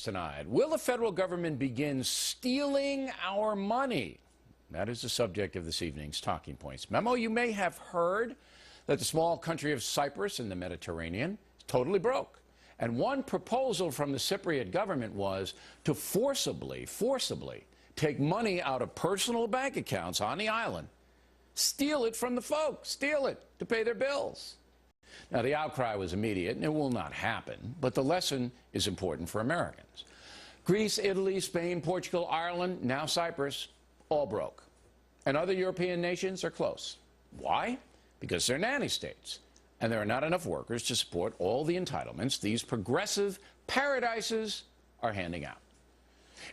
Tonight, will the federal government begin stealing our money? That is the subject of this evening's Talking Points memo. You may have heard that the small country of Cyprus in the Mediterranean is totally broke. And one proposal from the Cypriot government was to forcibly take money out of personal bank accounts on the island, steal it from the folks, steal it to pay their bills. Now, the outcry was immediate, and it will not happen, but the lesson is important for Americans. Greece, Italy, Spain, Portugal, Ireland, now Cyprus, all broke. And other European nations are close. Why? Because they're nanny states, and there are not enough workers to support all the entitlements these progressive paradises are handing out.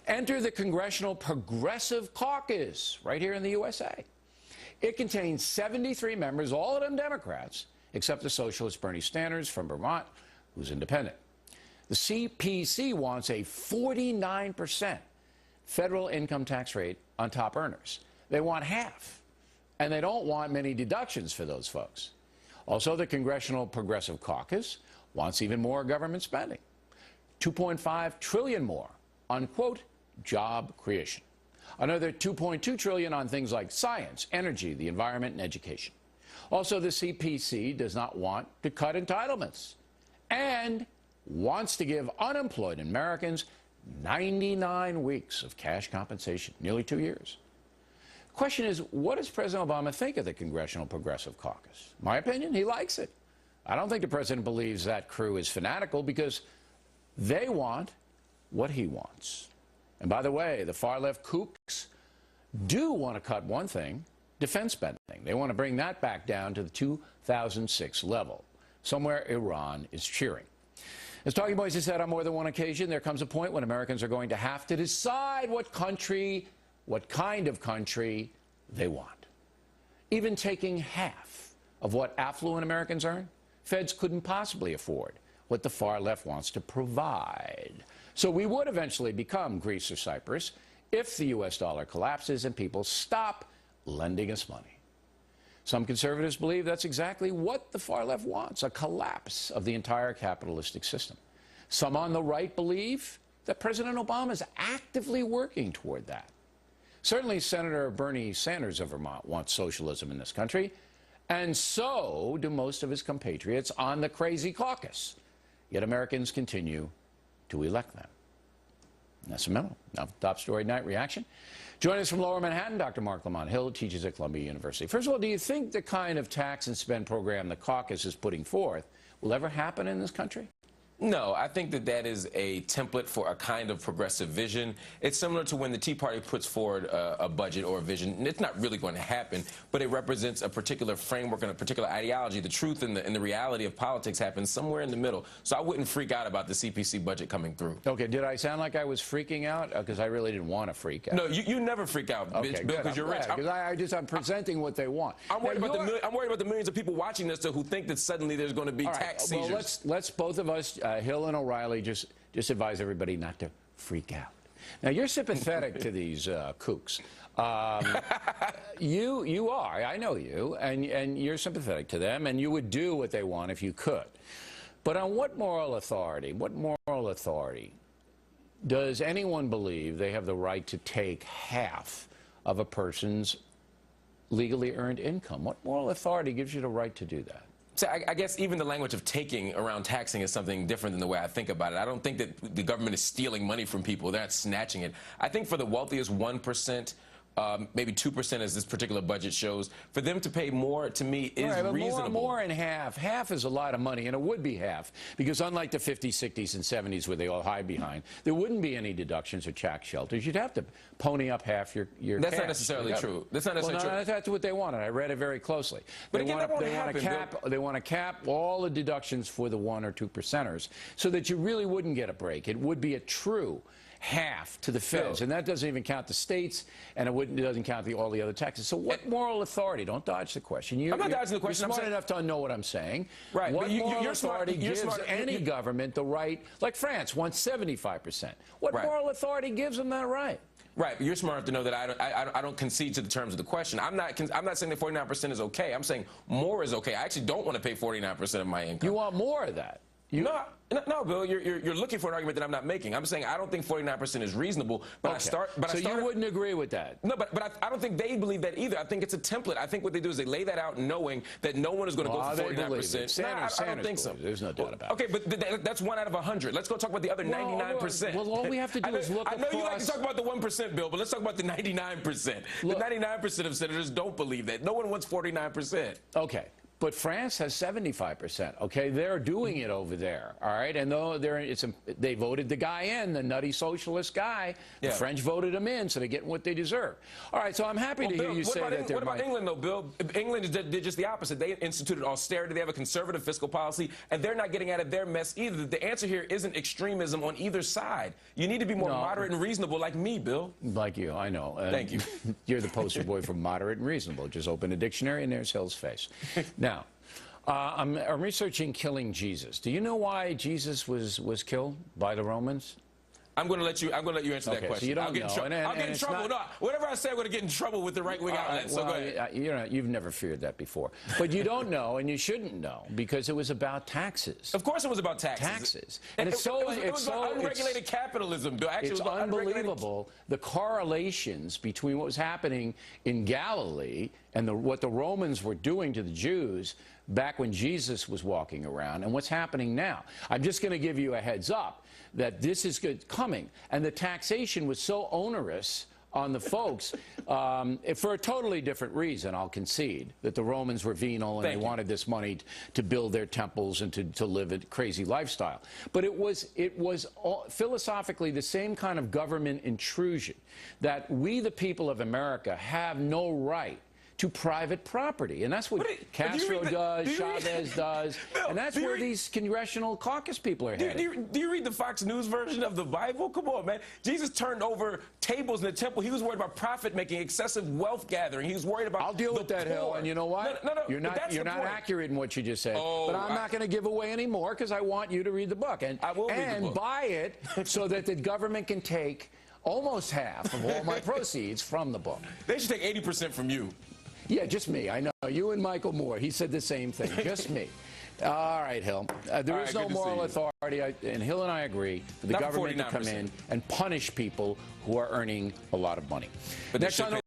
Enter the Congressional Progressive Caucus, right here in the USA. It contains 73 members, all of them Democrats, except the socialist Bernie Sanders from Vermont, who's independent. The CPC wants a 49% federal income tax rate on top earners. They want half, and they don't want many deductions for those folks. Also, the Congressional Progressive Caucus wants even more government spending, $2.5 trillion more on, quote, job creation. Another $2.2 trillion on things like science, energy, the environment, and education. Also, the CPC does not want to cut entitlements and wants to give unemployed Americans 99 weeks of cash compensation, nearly 2 years. The question is, what does President Obama think of the Congressional Progressive Caucus? My opinion, he likes it. I don't think the president believes that crew is fanatical because they want what he wants. And by the way, the far-left kooks do want to cut one thing, defense spending. They want to bring that back down to the 2006 level, somewhere Iran is cheering. As Talking Points has said on more than one occasion, there comes a point when Americans are going to have to decide what kind of country they want. Even taking half of what affluent Americans earn, feds couldn't possibly afford what the far left wants to provide. So we would eventually become Greece or Cyprus if the U.S. dollar collapses and people stop lending us money. Some conservatives believe that's exactly what the far left wants, a collapse of the entire capitalistic system. Some on the right believe that President Obama is actively working toward that. Certainly, Senator Bernie Sanders of Vermont wants socialism in this country, and so do most of his compatriots on the crazy caucus. Yet Americans continue to elect them. And that's a memo. Now, top story night reaction. Joining us from Lower Manhattan, Dr. Marc Lamont Hill teaches at Columbia University. First of all, do you think the kind of tax and spend program the caucus is putting forth will ever happen in this country? No, I think that that is a template for a kind of progressive vision. It's similar to when the Tea Party puts forward a budget or a vision. It's not really going to happen, but it represents a particular framework and a particular ideology. The truth and the reality of politics happens somewhere in the middle. So I wouldn't freak out about the CPC budget coming through. Okay, did I sound like I was freaking out? Because I really didn't want to freak out. No, you never freak out, okay, Bill, because you're rich. Because I'm presenting what they want. I'm worried about the millions of people watching this who think that suddenly there's going to be tax seizures. Well, let's both of us, Hill and O'Reilly, just advise everybody not to freak out. Now, you're sympathetic to these kooks. You are. I know you, and you're sympathetic to them, and you would do what they want if you could. But on what moral authority does anyone believe they have the right to take half of a person's legally earned income? What moral authority gives you the right to do that? So I guess even the language of taking around taxing is something different than the way I think about it. I don't think that the government is stealing money from people. They're not snatching it. I think for the wealthiest 1%, maybe 2% as this particular budget shows, for them to pay more, to me, is reasonable. More than half. Half is a lot of money, and it would be half, because unlike the 50s, 60s, and 70s where they all hide behind, there wouldn't be any deductions or tax shelters. You'd have to pony up half your That's cash. Not necessarily true. That's not necessarily true. That's what they wanted. I read it very closely. But again, that won't happen, they want to cap all the deductions for the 1 or 2 percenters so that you really wouldn't get a break. It would be a true half to the feds, and that doesn't even count the states, and it doesn't count all the other taxes. So what moral authority? Don't dodge the question. I'm not dodging the question. You're smart enough to know what I'm saying. Right. What moral you're authority gives any government the right, like France wants 75%. What moral authority gives them that right? Right, but you're smart enough to know that I don't concede to the terms of the question. I'm not saying that 49% is okay. I'm saying more is okay. I actually don't want to pay 49% of my income. You want more of that. No, Bill, you're looking for an argument that I'm not making. I'm saying I don't think 49% is reasonable, but so you wouldn't agree with that? No, but I don't think they believe that either. I think it's a template. I think what they do is they lay that out knowing that no one is going to go for 49%. I don't think so. There's no doubt about it. Okay, but that's 1 out of 100. Let's go talk about the other 99%. Well, all we have to do is look across. I know you like to talk about the 1%, Bill, but let's talk about the 99%. The 99% of senators don't believe that. No one wants 49%. Okay. But France has 75%. Okay, they're doing it over there. All right, and though they voted the guy in, the nutty socialist guy. The French voted him in, so they're getting what they deserve. All right, so I'm happy to hear you say that. What about England, though, Bill? England did just the opposite. They instituted austerity. They have a conservative fiscal policy, and they're not getting out of their mess either. The answer here isn't extremism on either side. You need to be more moderate and reasonable, like me, Bill. Like you, I know. Thank you. You're the poster boy for moderate and reasonable. Just open a dictionary, and there's Hill's face. Now. I'm researching killing Jesus. Do you know why Jesus was killed by the Romans? I'm going to let you answer that question. So you don't I'll get in trouble. No, whatever I say, I'm going to get in trouble with the right-wing outlets. So go ahead. You've never feared that before. But you don't know, and you shouldn't know, because it was about taxes. Of course it was about taxes. And it was about unregulated capitalism, Bill. Actually, it's it was unbelievable, the correlations between what was happening in Galilee and what the Romans were doing to the Jews back when Jesus was walking around and what's happening now. I'm just going to give you a heads up that this is coming. And the taxation was so onerous on the folks for a totally different reason, I'll concede, that the Romans were venal and they wanted this money to build their temples and to live a crazy lifestyle. But it was philosophically the same kind of government intrusion that we, the people of America, have no right to private property. And that's what Castro does, Chavez does, and that's where these Congressional Caucus people are headed. Do you read the Fox News version of the Bible? Come on, man. Jesus turned over tables in the temple. He was worried about profit-making, excessive wealth gathering. He was worried about I'll deal with that, Hill, and you know what? No, you're not accurate in what you just said. But I'm not going to give away any more because I want you to read the book. And, I will read the book. Buy it so that the government can take almost half of all my proceeds from the book. They should take 80% from you. Yeah, just me. I know. You and Michael Moore. He said the same thing. Just me. All right, Hill. There is no moral authority, and Hill and I agree, for the government to come in and punish people who are earning a lot of money. But next on